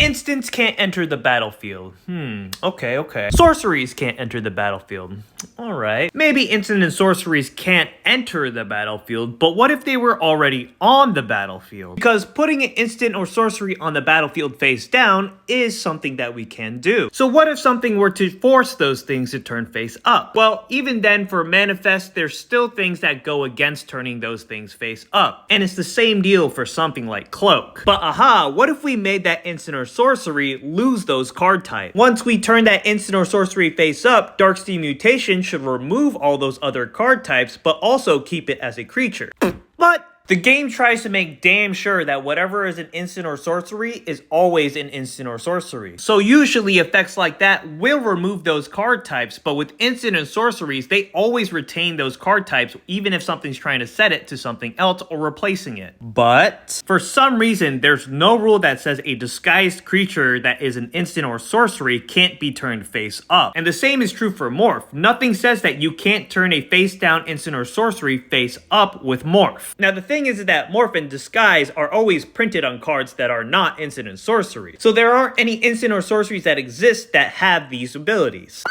Instants can't enter the battlefield. Okay. Sorceries can't enter the battlefield. Alright. Maybe instant and sorceries can't enter the battlefield, but what if they were already on the battlefield? Because putting an instant or sorcery on the battlefield face down is something that we can do. So what if something were to force those things to turn face up? Well, even then for manifest, there's still things that go against turning those things face up. And it's the same deal for something like cloak. But what if we made that instant or sorcery lose those card types? Once we turn that instant or sorcery face up, Darksteam Mutation should remove all those other card types, but also keep it as a creature. But the game tries to make damn sure that whatever is an instant or sorcery is always an instant or sorcery. So usually effects like that will remove those card types, but with instant and sorceries, they always retain those card types even if something's trying to set it to something else or replacing it. But for some reason, there's no rule that says a disguised creature that is an instant or sorcery can't be turned face up. And the same is true for Morph. Nothing says that you can't turn a face down instant or sorcery face up with Morph. Now the thing is that Morph and Disguise are always printed on cards that are not instant and sorcery. So there aren't any instant or sorceries that exist that have these abilities.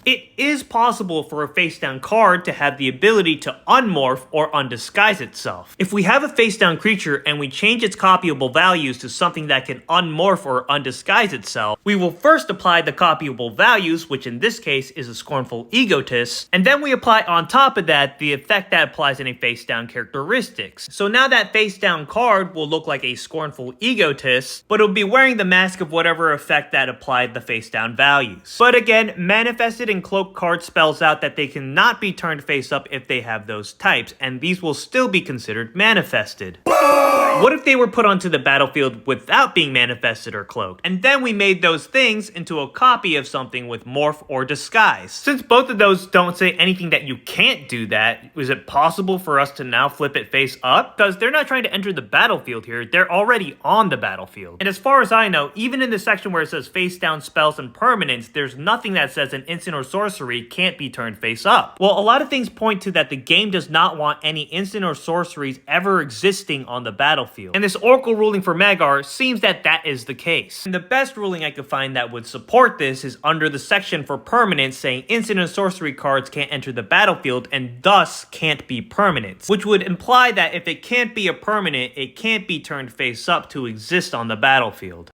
It is possible for a face-down card to have the ability to unmorph or undisguise itself. If we have a face-down creature and we change its copyable values to something that can unmorph or undisguise itself, we will first apply the copyable values, which in this case is a Scornful Egotist, and then we apply on top of that the effect that applies in a face-down characteristics. So now that face-down card will look like a Scornful Egotist, but it'll be wearing the mask of whatever effect that applied the face-down values. But again, manifested and cloak card spells out that they cannot be turned face up if they have those types, and these will still be considered manifested. What if they were put onto the battlefield without being manifested or cloaked, and then we made those things into a copy of something with morph or disguise? Since both of those don't say anything that you can't do that, is it possible for us to now flip it face up? Because they're not trying to enter the battlefield here, they're already on the battlefield. And as far as I know, even in the section where it says face down spells and permanents, there's nothing that says an instant or sorcery can't be turned face up. Well, a lot of things point to that the game does not want any instant or sorceries ever existing on the battlefield. And this Oracle ruling for Magar seems that that is the case. And the best ruling I could find that would support this is under the section for permanents saying instant and sorcery cards can't enter the battlefield and thus can't be permanents, which would imply that if it can't be a permanent, it can't be turned face up to exist on the battlefield.